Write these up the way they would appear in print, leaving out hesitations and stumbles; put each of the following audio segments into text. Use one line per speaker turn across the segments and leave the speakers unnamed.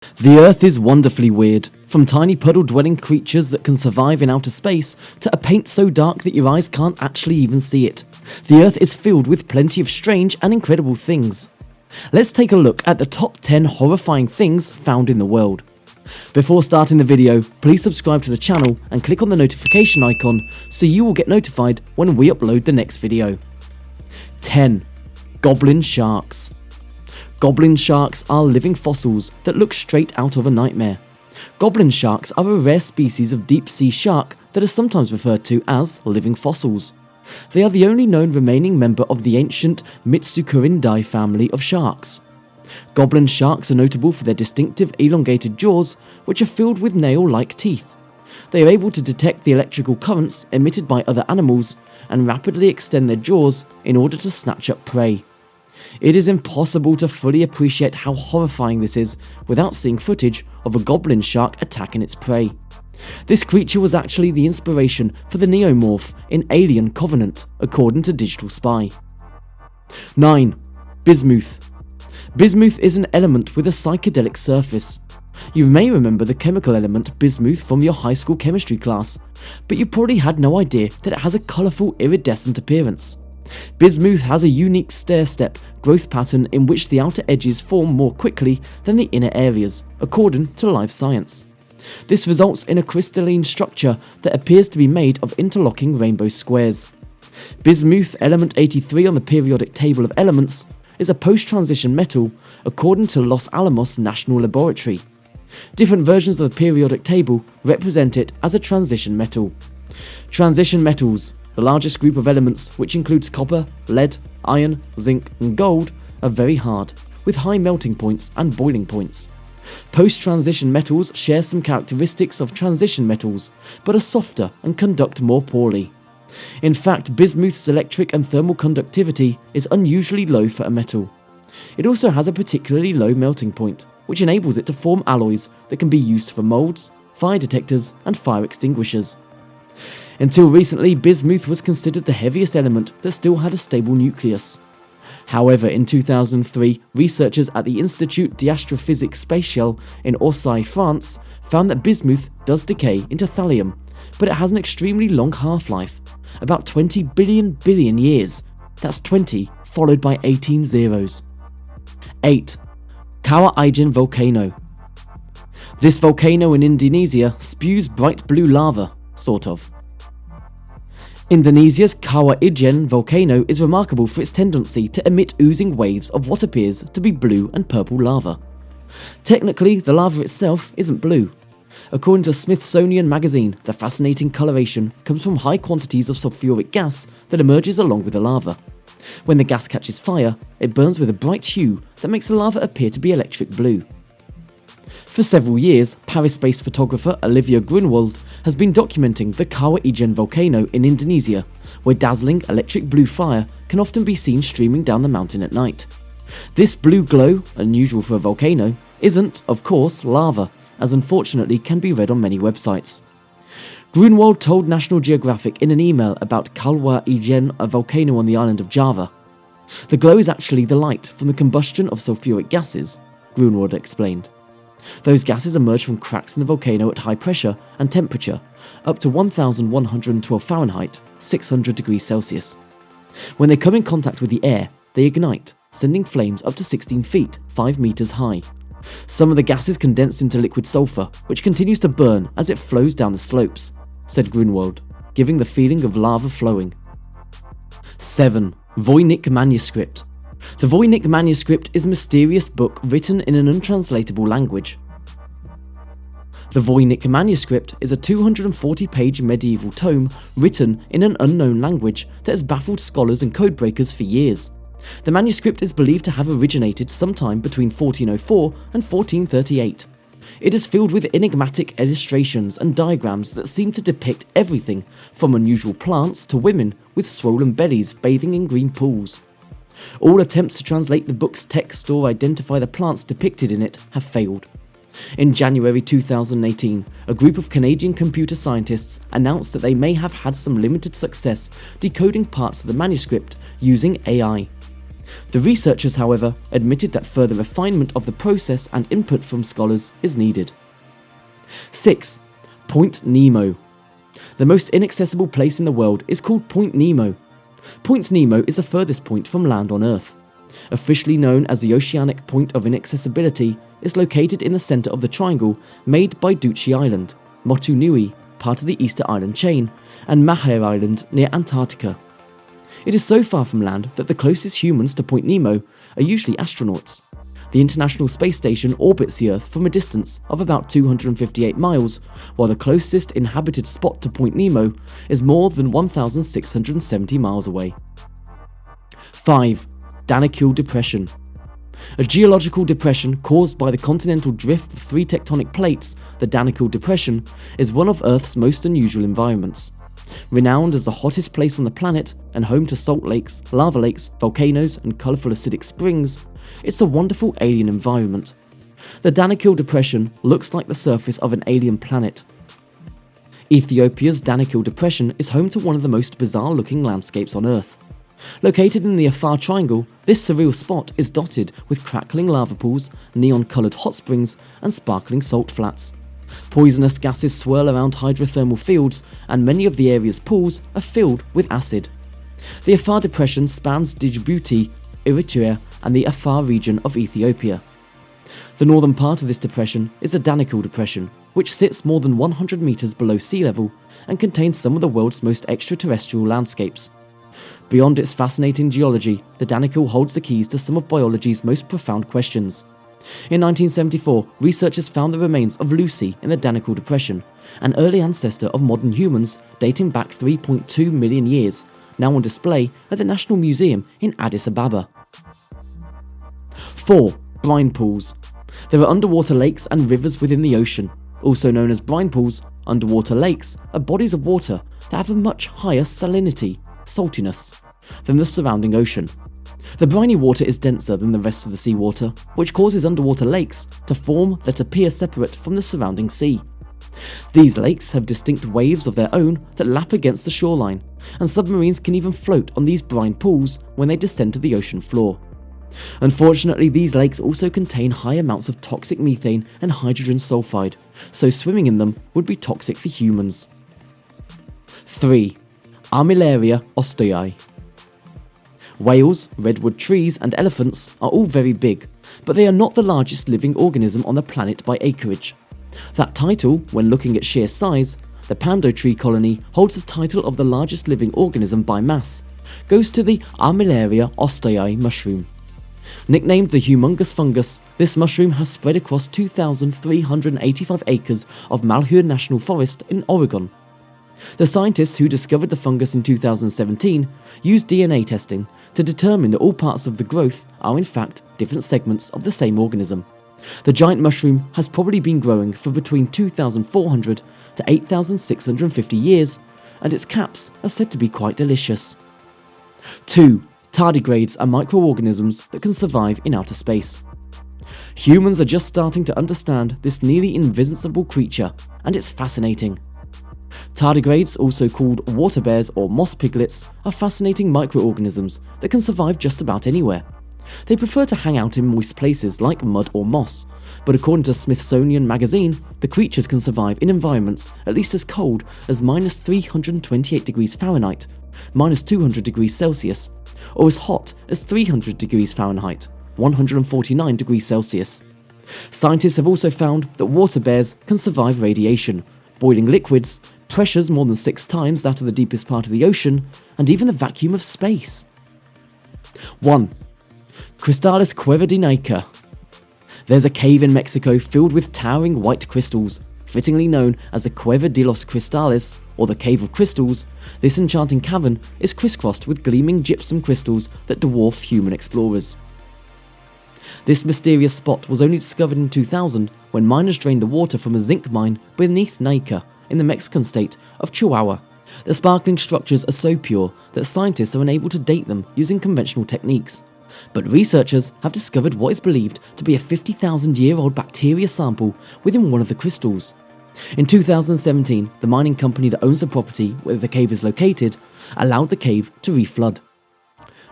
The Earth is wonderfully weird, from tiny puddle-dwelling creatures that can survive in outer space to a paint so dark that your eyes can't actually even see it. The Earth is filled with plenty of strange and incredible things. Let's take a look at the top 10 horrifying things found in the world. Before starting the video, please subscribe to the channel and click on the notification icon so you will get notified when we upload the next video. 10. Goblin Sharks. Goblin sharks are living fossils that look straight out of a nightmare. Goblin sharks are a rare species of deep-sea shark that are sometimes referred to as living fossils. They are the only known remaining member of the ancient Mitsucuridae family of sharks. Goblin sharks are notable for their distinctive elongated jaws, which are filled with nail-like teeth. They are able to detect the electrical currents emitted by other animals and rapidly extend their jaws in order to snatch up prey. It is impossible to fully appreciate how horrifying this is without seeing footage of a goblin shark attacking its prey. This creature was actually the inspiration for the neomorph in Alien Covenant, according to Digital Spy. 9. Bismuth. Bismuth is an element with a psychedelic surface. You may remember the chemical element bismuth from your high school chemistry class, but you probably had no idea that it has a colourful iridescent appearance. Bismuth has a unique stair-step growth pattern in which the outer edges form more quickly than the inner areas, according to Live Science. This results in a crystalline structure that appears to be made of interlocking rainbow squares. Bismuth, element 83 on the periodic table of elements, is a post-transition metal according to Los Alamos National Laboratory. Different versions of the periodic table represent it as a transition metal. Transition metals, the largest group of elements, which includes copper, lead, iron, zinc and gold, are very hard, with high melting points and boiling points. Post-transition metals share some characteristics of transition metals, but are softer and conduct more poorly. In fact, bismuth's electric and thermal conductivity is unusually low for a metal. It also has a particularly low melting point, which enables it to form alloys that can be used for molds, fire detectors and fire extinguishers. Until recently, bismuth was considered the heaviest element that still had a stable nucleus. However, in 2003, researchers at the Institut d'Astrophysique Spatiale in Orsay, France, found that bismuth does decay into thallium, but it has an extremely long half-life, about 20 billion years. That's 20 followed by 18 zeros. 8. Kawah Ijen Volcano. This volcano in Indonesia spews bright blue lava, sort of. Indonesia's Kawah Ijen volcano is remarkable for its tendency to emit oozing waves of what appears to be blue and purple lava. Technically, the lava itself isn't blue. According to Smithsonian Magazine, the fascinating coloration comes from high quantities of sulfuric gas that emerges along with the lava. When the gas catches fire, it burns with a bright hue that makes the lava appear to be electric blue. For several years, Paris-based photographer Olivia Grunwald has been documenting the Kawah Ijen volcano in Indonesia, where dazzling electric blue fire can often be seen streaming down the mountain at night. This blue glow, unusual for a volcano, isn't, of course, lava, as unfortunately can be read on many websites. Grunwald told National Geographic in an email about Kawah Ijen, a volcano on the island of Java. "The glow is actually the light from the combustion of sulfuric gases," Grunwald explained. Those gases emerge from cracks in the volcano at high pressure and temperature, up to 1112 Fahrenheit, 600 degrees Celsius. When they come in contact with the air, they ignite, sending flames up to 16 feet, 5 meters high. Some of the gases condense into liquid sulfur, which continues to burn as it flows down the slopes, said Grunwald, giving the feeling of lava flowing. 7. Voynich Manuscript. The Voynich Manuscript is a mysterious book written in an untranslatable language. The Voynich Manuscript is a 240-page medieval tome written in an unknown language that has baffled scholars and codebreakers for years. The manuscript is believed to have originated sometime between 1404 and 1438. It is filled with enigmatic illustrations and diagrams that seem to depict everything from unusual plants to women with swollen bellies bathing in green pools. All attempts to translate the book's text or identify the plants depicted in it have failed. In January 2018, a group of Canadian computer scientists announced that they may have had some limited success decoding parts of the manuscript using AI. The researchers, however, admitted that further refinement of the process and input from scholars is needed. 6. Point Nemo. The most inaccessible place in the world is called Point Nemo. Point Nemo is the furthest point from land on Earth. Officially known as the Oceanic Point of Inaccessibility, is located in the centre of the triangle made by Duchy Island, Motu Nui, part of the Easter Island chain, and Mahé Island near Antarctica. It is so far from land that the closest humans to Point Nemo are usually astronauts. The International Space Station orbits the Earth from a distance of about 258 miles, while the closest inhabited spot to Point Nemo is more than 1,670 miles away. 5. Danakil Depression. A geological depression caused by the continental drift of 3 tectonic plates, the Danakil Depression, is one of Earth's most unusual environments. Renowned as the hottest place on the planet and home to salt lakes, lava lakes, volcanoes and colourful acidic springs, it's a wonderful alien environment. The Danakil Depression looks like the surface of an alien planet. Ethiopia's Danakil Depression is home to one of the most bizarre looking landscapes on Earth. Located in the Afar Triangle, this surreal spot is dotted with crackling lava pools, neon-coloured hot springs and sparkling salt flats. Poisonous gases swirl around hydrothermal fields, and many of the area's pools are filled with acid. The Afar Depression spans Djibouti, Eritrea and the Afar region of Ethiopia. The northern part of this depression is the Danakil Depression, which sits more than 100 metres below sea level and contains some of the world's most extraterrestrial landscapes. Beyond its fascinating geology, the Danakil holds the keys to some of biology's most profound questions. In 1974, researchers found the remains of Lucy in the Danakil Depression, an early ancestor of modern humans dating back 3.2 million years, now on display at the National Museum in Addis Ababa. 4. Brine Pools. There are underwater lakes and rivers within the ocean. Also known as brine pools, underwater lakes are bodies of water that have a much higher salinity, saltiness, than the surrounding ocean. The briny water is denser than the rest of the seawater, which causes underwater lakes to form that appear separate from the surrounding sea. These lakes have distinct waves of their own that lap against the shoreline, and submarines can even float on these brine pools when they descend to the ocean floor. Unfortunately, these lakes also contain high amounts of toxic methane and hydrogen sulfide, so swimming in them would be toxic for humans. 3. Armillaria Ostoyae. Whales, redwood trees and elephants are all very big, but they are not the largest living organism on the planet by acreage. That title, when looking at sheer size, the Pando tree colony holds the title of the largest living organism by mass, goes to the Armillaria Ostoyae mushroom. Nicknamed the humongous fungus, this mushroom has spread across 2,385 acres of Malheur National Forest in Oregon. The scientists who discovered the fungus in 2017 used DNA testing to determine that all parts of the growth are in fact different segments of the same organism. The giant mushroom has probably been growing for between 2,400 to 8,650 years, and its caps are said to be quite delicious. 2. Tardigrades are microorganisms that can survive in outer space. Humans are just starting to understand this nearly invincible creature, and it's fascinating. Tardigrades, also called water bears or moss piglets, are fascinating microorganisms that can survive just about anywhere. They prefer to hang out in moist places like mud or moss, but according to Smithsonian Magazine, the creatures can survive in environments at least as cold as -328 degrees Fahrenheit, -200 degrees Celsius, or as hot as 300 degrees Fahrenheit, 149 degrees Celsius. Scientists have also found that water bears can survive radiation, boiling liquids, pressures more than 6 times that of the deepest part of the ocean, and even the vacuum of space. 1. Cristales Cueva de Naica. There's a cave in Mexico filled with towering white crystals. Fittingly known as the Cueva de los Cristales, or the Cave of Crystals, this enchanting cavern is crisscrossed with gleaming gypsum crystals that dwarf human explorers. This mysterious spot was only discovered in 2000 when miners drained the water from a zinc mine beneath Naica in the Mexican state of Chihuahua. The sparkling structures are so pure that scientists are unable to date them using conventional techniques. But researchers have discovered what is believed to be a 50,000-year-old bacteria sample within one of the crystals. In 2017, the mining company that owns the property where the cave is located allowed the cave to reflood.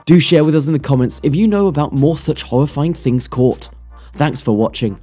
Do share with us in the comments if you know about more such horrifying things caught. Thanks for watching.